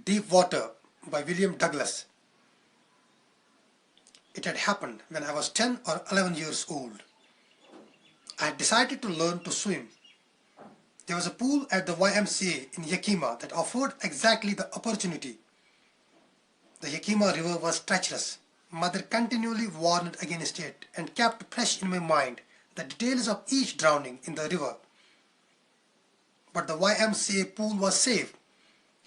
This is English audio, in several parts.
Deep Water by William Douglas. It had happened when I was 10 or 11 years old. I had decided to learn to swim. There was a pool at the YMCA in Yakima that offered exactly the opportunity. The Yakima River was treacherous. Mother continually warned against it and kept fresh in my mind the details of each drowning in the river. But the YMCA pool was safe.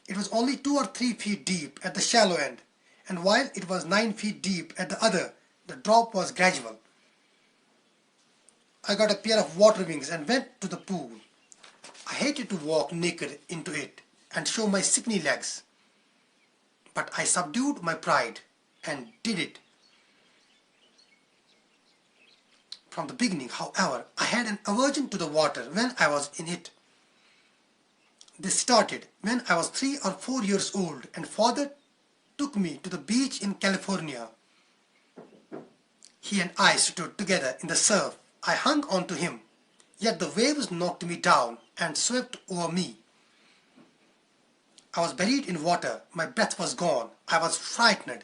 It was only 2 or 3 feet deep at the shallow end, and while it was 9 feet deep at the other, the drop was gradual. I got a pair of water wings and went to the pool. I hated to walk naked into it and show my skinny legs, but I subdued my pride and did it. From the beginning, however, I had an aversion to the water when I was in it. This started when I was 3 or 4 years old and father took me to the beach in California. He and I stood together in the surf. I hung on to him, yet the waves knocked me down and swept over me. I was buried in water. My breath was gone. I was frightened.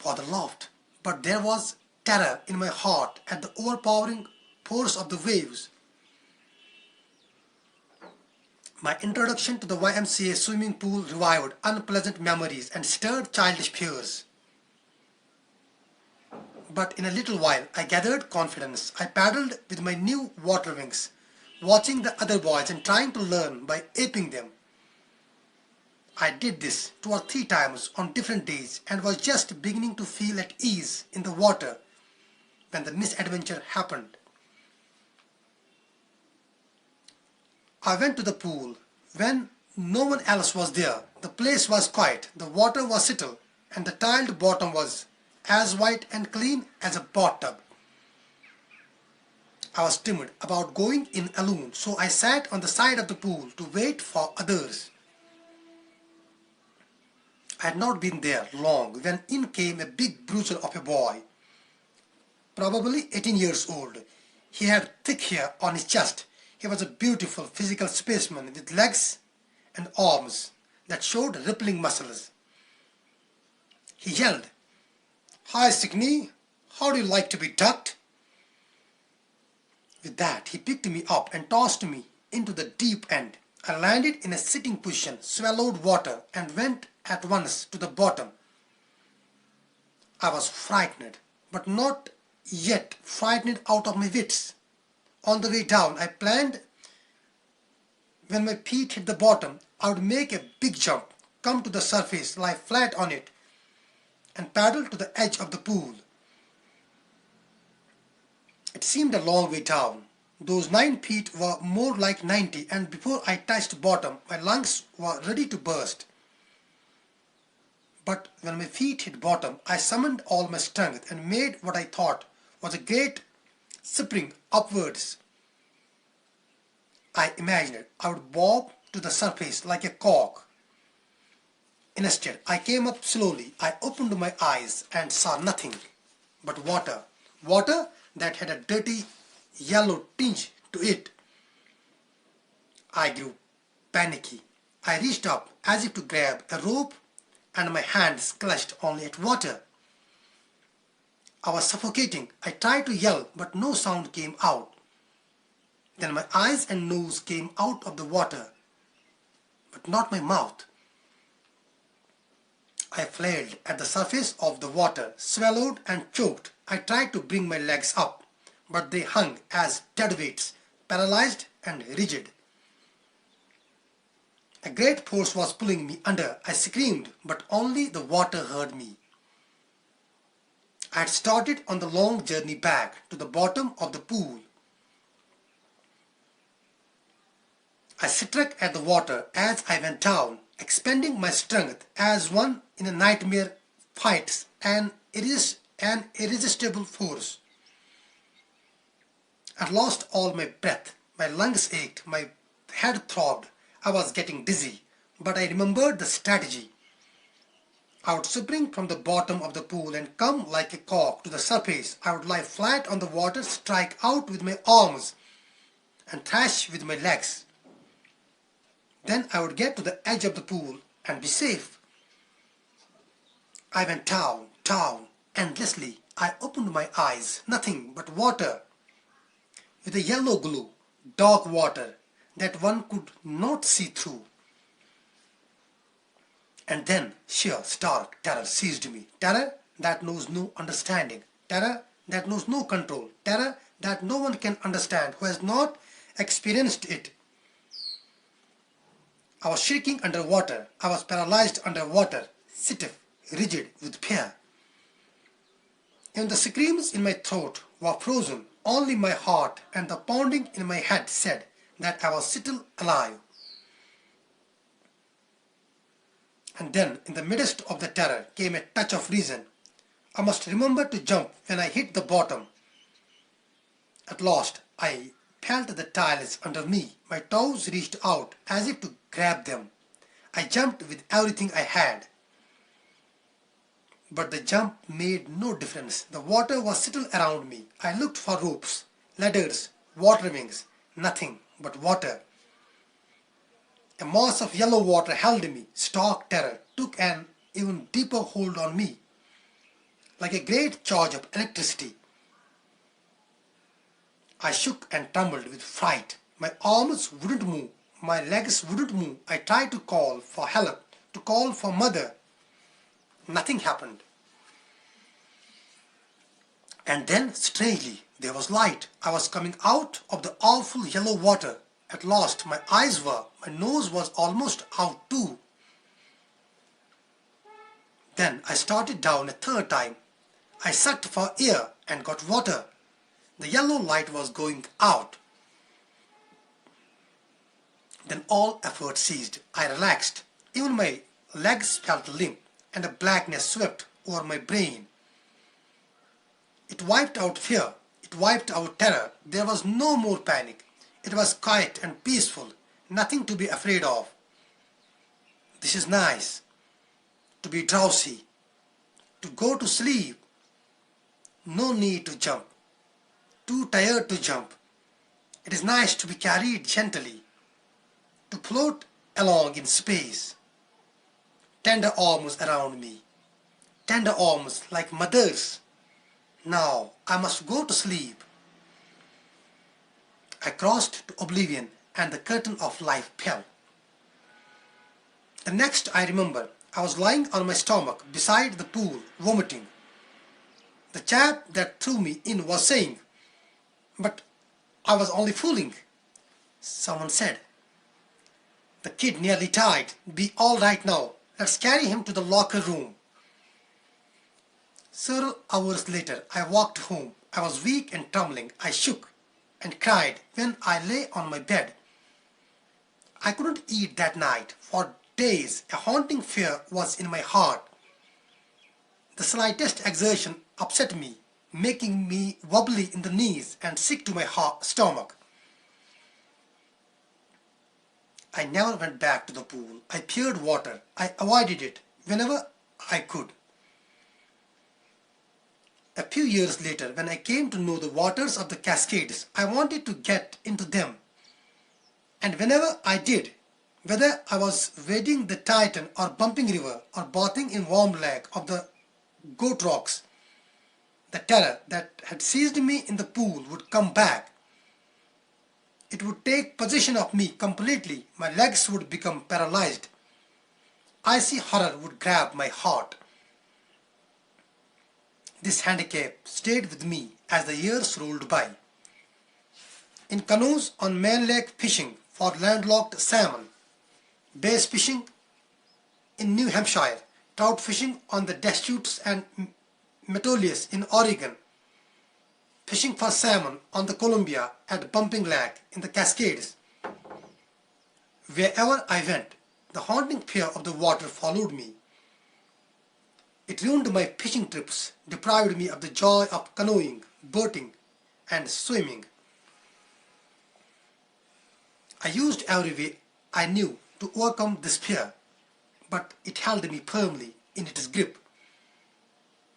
Father laughed, but there was terror in my heart at the overpowering force of the waves. My introduction to the YMCA swimming pool revived unpleasant memories and stirred childish fears. But in a little while I gathered confidence. I paddled with my new water wings, watching the other boys and trying to learn by aping them. I did this 2 or 3 times on different days and was just beginning to feel at ease in the water when the misadventure happened. I went to the pool when no one else was there. The place was quiet, the water was still, and the tiled bottom was as white and clean as a bathtub. I was timid about going in alone, so I sat on the side of the pool to wait for others. I had not been there long when in came a big bruiser of a boy, probably 18 years old. He had thick hair on his chest. He was a beautiful physical specimen with legs and arms that showed rippling muscles. He yelled, "Hi, Signey, how do you like to be ducked?" With that, he picked me up and tossed me into the deep end. I landed in a sitting position, swallowed water, and went at once to the bottom. I was frightened, but not yet frightened out of my wits. On the way down, I planned when my feet hit the bottom, I would make a big jump, come to the surface, lie flat on it, and paddle to the edge of the pool. It seemed a long way down. Those 9 feet were more like 90, and before I touched bottom, my lungs were ready to burst. But when my feet hit bottom, I summoned all my strength and made what I thought was a great spring upwards. I imagined I would bob to the surface like a cork. Instead, I came up slowly. I opened my eyes and saw nothing but water. Water that had a dirty yellow tinge to it. I grew panicky. I reached up as if to grab a rope and my hands clutched only at water. I was suffocating. I tried to yell, but no sound came out. Then my eyes and nose came out of the water, but not my mouth. I flailed at the surface of the water, swallowed and choked. I tried to bring my legs up, but they hung as dead weights, paralyzed and rigid. A great force was pulling me under. I screamed, but only the water heard me. I had started on the long journey back to the bottom of the pool. I struck at the water as I went down, expending my strength as one in a nightmare fights an irresistible force. I lost all my breath. My lungs ached. My head throbbed. I was getting dizzy, but I remembered the strategy. I would spring from the bottom of the pool and come like a cork to the surface. I would lie flat on the water, strike out with my arms, and thrash with my legs. Then I would get to the edge of the pool and be safe. I went down, down, endlessly. I opened my eyes, nothing but water, with a yellow glow, dark water that one could not see through. And then sheer, stark terror seized me. Terror that knows no understanding. Terror that knows no control. Terror that no one can understand who has not experienced it. I was shaking underwater. I was paralyzed underwater, stiff, rigid with fear. Even the screams in my throat were frozen. Only my heart and the pounding in my head said that I was still alive. And then, in the midst of the terror, came a touch of reason. I must remember to jump when I hit the bottom. At last, I felt the tiles under me. My toes reached out as if to grab them. I jumped with everything I had. But the jump made no difference. The water was still around me. I looked for ropes, ladders, water wings. Nothing but water. A mass of yellow water held me. Stark terror took an even deeper hold on me, like a great charge of electricity. I shook and trembled with fright. My arms wouldn't move. My legs wouldn't move. I tried to call for help, to call for mother. Nothing happened. And then, strangely, there was light. I was coming out of the awful yellow water. At last, my eyes were, my nose was almost out too. Then I started down a third time. I sucked for air and got water. The yellow light was going out. Then all effort ceased. I relaxed. Even my legs felt limp, and a blackness swept over my brain. It wiped out fear. It wiped out terror. There was no more panic. It was quiet and peaceful. Nothing to be afraid of. This is nice. To be drowsy. To go to sleep. No need to jump. Too tired to jump. It is nice to be carried gently. To float along in space. Tender arms around me. Tender arms like mother's. Now I must go to sleep. I crossed to oblivion and the curtain of life fell. The next I remember, I was lying on my stomach beside the pool, vomiting. The chap that threw me in was saying, "But I was only fooling." Someone said, "The kid nearly died. Be all right now. Let's carry him to the locker room." Several hours later, I walked home. I was weak and trembling. I shook and cried when I lay on my bed. I couldn't eat that night. For days, a haunting fear was in my heart. The slightest exertion upset me, making me wobbly in the knees and sick to my stomach. I never went back to the pool. I feared water. I avoided it whenever I could. A few years later, when I came to know the waters of the Cascades, I wanted to get into them. And whenever I did, whether I was wading the Titan or bumping river or bathing in warm lake of the goat rocks, the terror that had seized me in the pool would come back. It would take possession of me completely. My legs would become paralyzed. Icy horror would grab my heart. This handicap stayed with me as the years rolled by. In canoes on Main Lake fishing for landlocked salmon, bass fishing in New Hampshire, trout fishing on the Deschutes and Metolius in Oregon, fishing for salmon on the Columbia at Bumping Lake in the Cascades. Wherever I went, the haunting fear of the water followed me. It ruined my fishing trips, deprived me of the joy of canoeing, boating, and swimming. I used every way I knew to overcome this fear, but it held me firmly in its grip.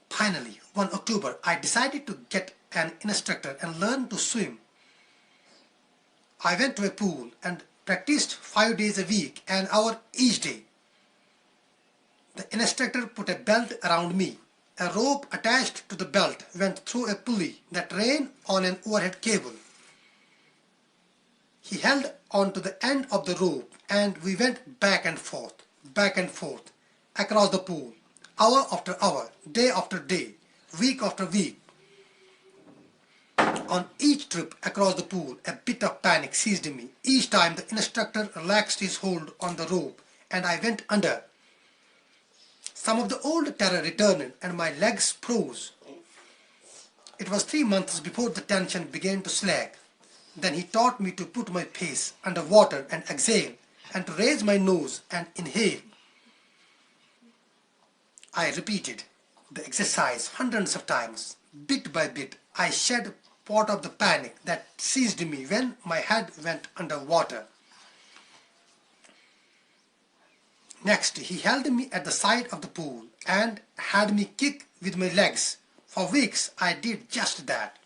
Finally, one October, I decided to get an instructor and learn to swim. I went to a pool and practiced 5 days a week, an hour each day. The instructor put a belt around me. A rope attached to the belt went through a pulley that ran on an overhead cable. He held on to the end of the rope and we went back and forth, across the pool, hour after hour, day after day, week after week. On each trip across the pool, a bit of panic seized me. Each time the instructor relaxed his hold on the rope and I went under. Some of the old terror returned and my legs froze. It was 3 months before the tension began to slack. Then he taught me to put my face under water and exhale, and to raise my nose and inhale. I repeated the exercise hundreds of times. Bit by bit, I shed part of the panic that seized me when my head went under water. Next, he held me at the side of the pool and had me kick with my legs. For weeks, I did just that.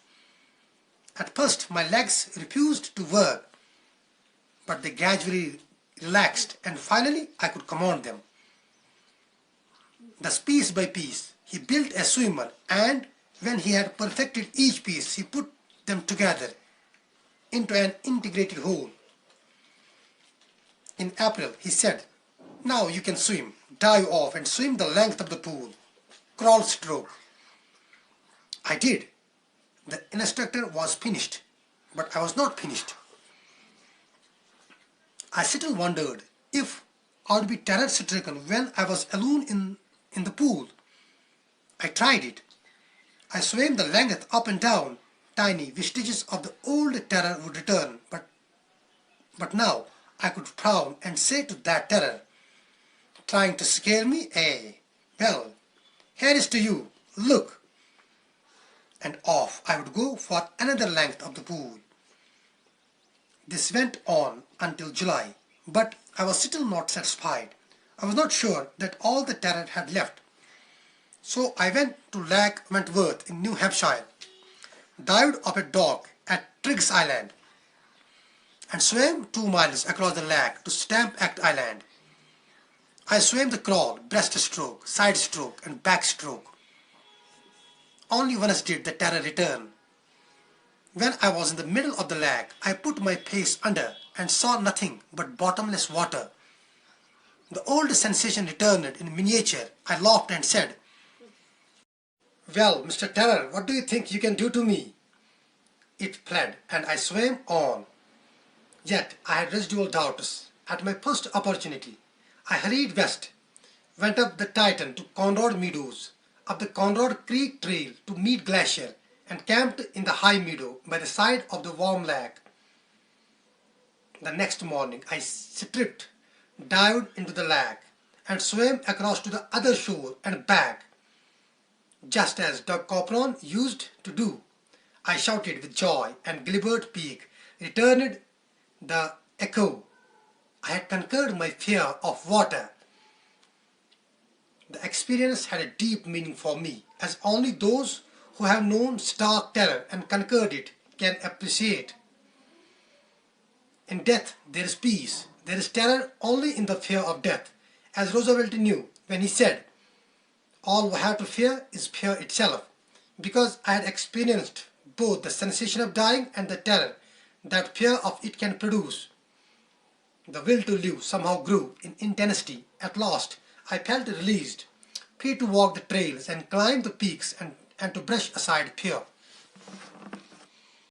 At first, my legs refused to work, but they gradually relaxed and finally I could command them. Thus, piece by piece, he built a swimmer, and when he had perfected each piece, he put them together into an integrated whole. In April, he said, "Now you can swim. Dive off and swim the length of the pool. Crawl stroke." I did. The instructor was finished, but I was not finished. I still wondered if I would be terror-stricken when I was alone in the pool. I tried it. I swam the length up and down. Tiny vestiges of the old terror would return, but now I could frown and say to that terror, trying to scare me, well, here is to you, look. And off I would go for another length of the pool. This went on until July, but I was still not satisfied. I was not sure that all the terror had left. So I went to Lake Wentworth in New Hampshire, dived off a dock at Triggs Island, and swam 2 miles across the lake to Stamp Act Island. I swam the crawl, breaststroke, side stroke, and backstroke. Only once did the terror return. When I was in the middle of the lake, I put my face under and saw nothing but bottomless water. The old sensation returned in miniature. I laughed and said, "Well, Mr. Terror, what do you think you can do to me?" It fled, and I swam on. Yet I had residual doubts. At my first opportunity, I hurried west, went up the Titan to Conrad Meadows, up the Conrad Creek Trail to Mead Glacier, and camped in the high meadow by the side of the warm lake. The next morning I stripped, dived into the lake, and swam across to the other shore and back, just as Doug Copron used to do. I shouted with joy, and Gilbert Peak returned the echo. I had conquered my fear of water. The experience had a deep meaning for me, as only those who have known stark terror and conquered it can appreciate. In death there is peace. There is terror only in the fear of death, as Roosevelt knew when he said, "All we have to fear is fear itself," because I had experienced both the sensation of dying and the terror that fear of it can produce. The will to live somehow grew in intensity. At last, I felt released, free to walk the trails and climb the peaks and to brush aside fear.